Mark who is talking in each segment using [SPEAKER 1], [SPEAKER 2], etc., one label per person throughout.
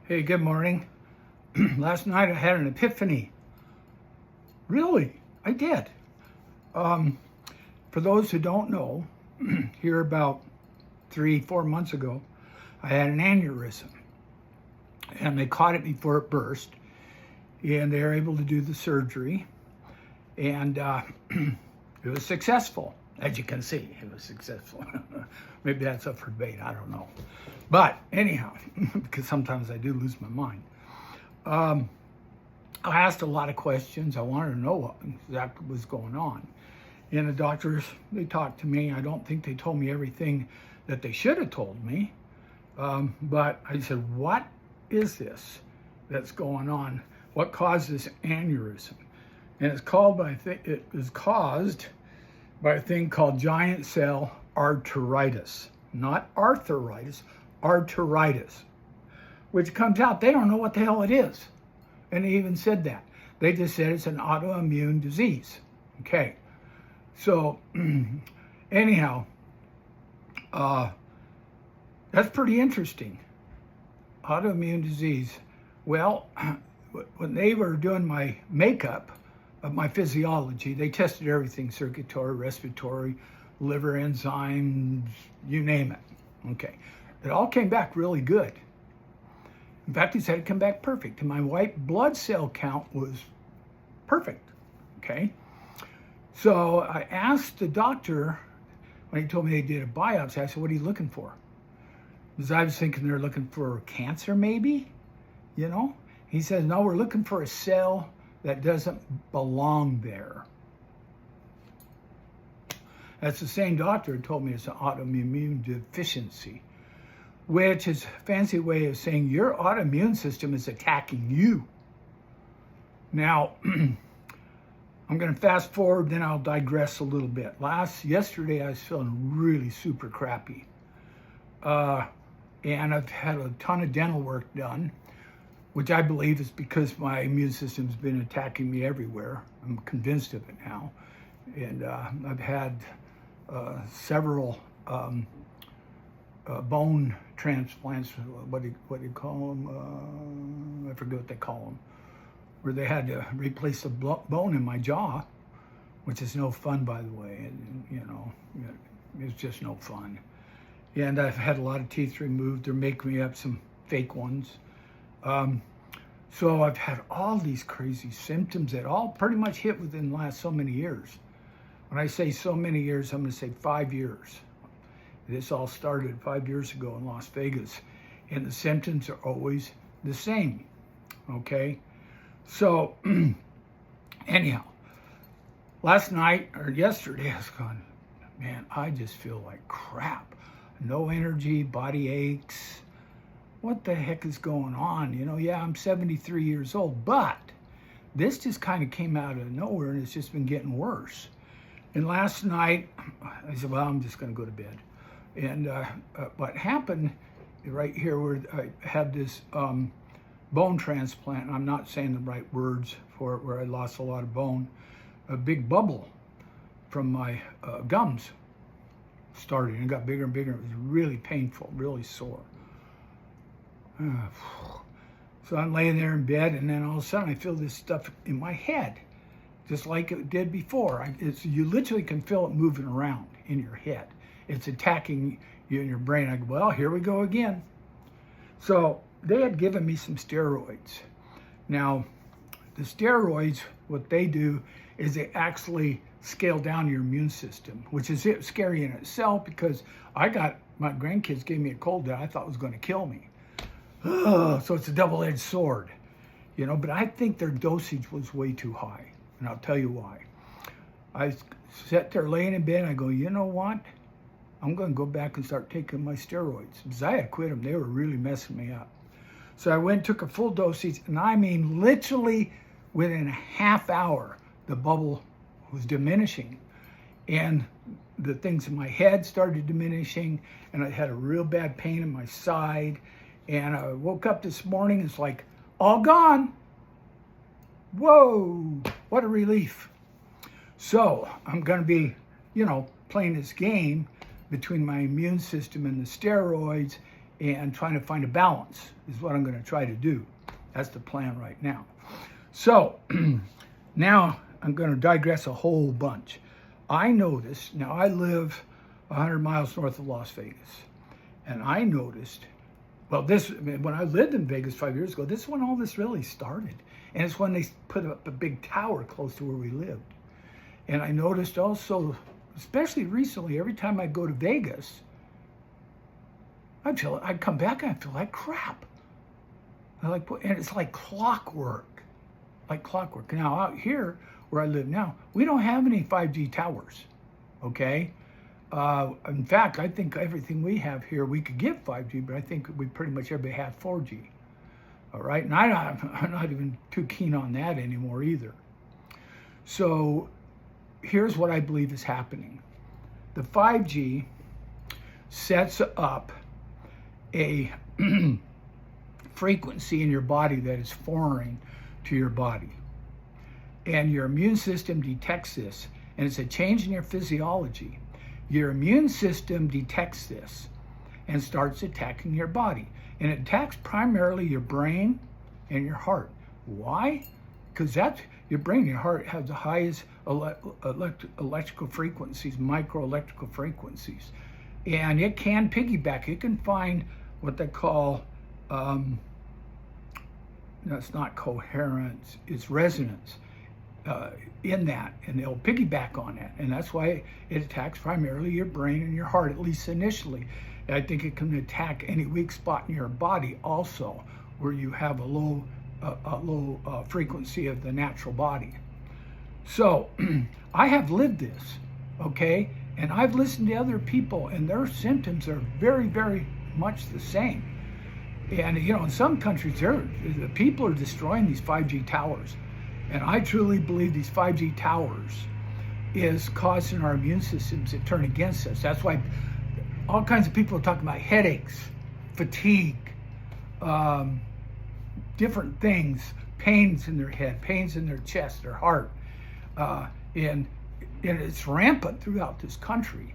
[SPEAKER 1] Hey, good morning. Last night I had an epiphany. Really, I did. For those who don't know, here about 3-4 months ago, I had an aneurysm. And they caught it before it burst. And they were able to do the surgery. And it was successful. As you can see, it was successful. Maybe that's up for debate, I don't know. But anyhow, because sometimes I do lose my mind. I asked a lot of questions. I wanted to know what exactly was going on. And the doctors, they talked to me. I don't think they told me everything that they should have told me. But I said, what is this that's going on? What caused this aneurysm? And it's it was caused by a thing called giant cell arteritis. Not arthritis, arteritis. Which comes out, they don't know what the hell it is. And they even said that. They just said it's an autoimmune disease. Okay. So, anyhow, that's pretty interesting. Autoimmune disease. Well, when they were doing my makeup of my physiology, they tested everything, circulatory, respiratory, liver enzymes, you name it. Okay. It all came back really good. In fact, he said it came back perfect. And my white blood cell count was perfect. Okay. So I asked the doctor, when he told me they did a biopsy, I said, what are you looking for? Because I was thinking they're looking for cancer maybe, you know? He says, no, we're looking for a cell that doesn't belong there. That's the same doctor who told me it's an autoimmune deficiency, which is a fancy way of saying your autoimmune system is attacking you. Now, I'm going to fast forward, then I'll digress a little bit. Yesterday, I was feeling really super crappy. And I've had a ton of dental work done, which I believe is because my immune system's been attacking me everywhere. I'm convinced of it now. And I've had several bone transplants, what do you call them? I forget what they call them, where they had to replace the bone in my jaw, which is no fun, by the way. And, you know, it's just no fun. And I've had a lot of teeth removed. They're making me up some fake ones. So I've had all these crazy symptoms that all pretty much hit within the last so many years. When I say so many years, I'm going to say 5 years. This all started 5 years ago in Las Vegas, and the symptoms are always the same, okay? So, anyhow, last night or yesterday, I was going, man, I just feel like crap. No energy, body aches. What the heck is going on? You know, yeah, I'm 73 years old, but this just kind of came out of nowhere, and it's just been getting worse. And last night, I said, well, I'm just going to go to bed. And what happened right here, where I had this bone transplant, and I'm not saying the right words for it, where I lost a lot of bone, a big bubble from my gums started, and it got bigger and bigger. It was really painful, really sore. So I'm laying there in bed, and then all of a sudden I feel this stuff in my head, just like it did before. You literally can feel it moving around in your head. It's attacking you in your brain. I go, well, here we go again. So they had given me some steroids. Now, the steroids, what they do is they actually scale down your immune system, which is scary in itself, because my grandkids gave me a cold that I thought was going to kill me. So it's a double-edged sword, you know, but I think their dosage was way too high, and I'll tell you why. I sat there laying in bed, and I go, you know what? I'm going to go back and start taking my steroids, because I had quit them. They were really messing me up. So I went and took a full dosage, and I mean literally within a half hour, the bubble was diminishing, and the things in my head started diminishing, and I had a real bad pain in my side. And I woke up this morning, it's like, all gone. Whoa, what a relief. So I'm going to be, you know, playing this game between my immune system and the steroids and trying to find a balance is what I'm going to try to do. That's the plan right now. So now I'm going to digress a whole bunch. I noticed, now I live 100 miles north of Las Vegas, and I noticed, well, when I lived in Vegas 5 years ago, this is when all this really started. And it's when they put up a big tower close to where we lived. And I noticed also, especially recently, every time I go to Vegas, I come back and I feel like crap. And it's like clockwork, Now out here where I live now, we don't have any 5G towers, okay? In fact, I think everything we have here, we could get 5G, but I think we pretty much everybody has 4G, all right? And I'm not even too keen on that anymore either. So here's what I believe is happening. The 5G sets up a frequency in your body that is foreign to your body. And your immune system detects this, and it's a change in your physiology. Your immune system detects this and starts attacking your body. And it attacks primarily your brain and your heart. Why? Because your brain and your heart have the highest electrical frequencies, microelectrical frequencies. And it can piggyback. It can find what they call, it's not coherence, it's resonance in that, and they'll piggyback on that. And that's why it attacks primarily your brain and your heart, at least initially. And I think it can attack any weak spot in your body also, where you have a low frequency of the natural body. So I have lived this, okay? And I've listened to other people, and their symptoms are very, very much the same. And in some countries, the people are destroying these 5G towers. And I truly believe these 5G towers is causing our immune systems to turn against us. That's why all kinds of people are talking about headaches, fatigue, different things, pains in their head, pains in their chest, their heart. And it's rampant throughout this country.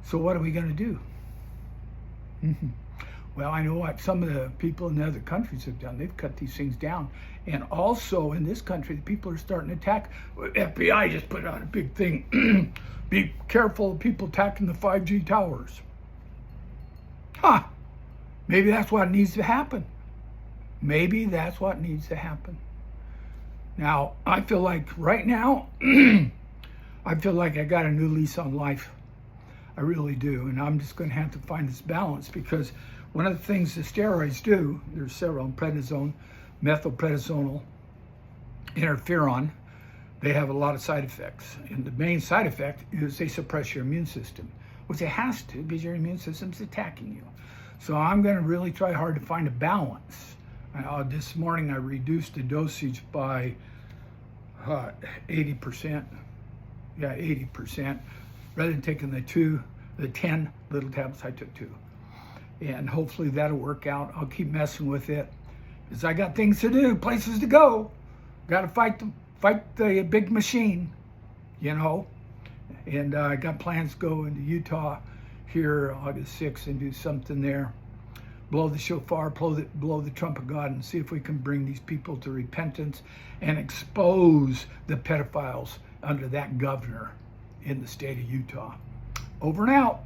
[SPEAKER 1] So what are we going to do? Well, I know what some of the people in the other countries have done. They've cut these things down. And also in this country, the people are starting to attack. FBI just put out a big thing. Be careful of people attacking the 5G towers. Maybe that's what needs to happen. Maybe that's what needs to happen. Now, I feel like right now, I feel like I got a new lease on life. I really do. And I'm just going to have to find this balance, because one of the things the steroids do, there's several, prednisone, methylprednisolone, interferon, they have a lot of side effects. And the main side effect is they suppress your immune system, which it has to, because your immune system's attacking you. So I'm going to really try hard to find a balance. This morning I reduced the dosage by 80%. Yeah, 80%. Rather than taking the 10 little tablets, I took 2. And hopefully that'll work out. I'll keep messing with it, because I got things to do, places to go. Got to fight the big machine, And I got plans to go into Utah here August 6th and do something there. Blow the shofar, blow the trumpet of God, and see if we can bring these people to repentance and expose the pedophiles under that governor in the state of Utah. Over and out.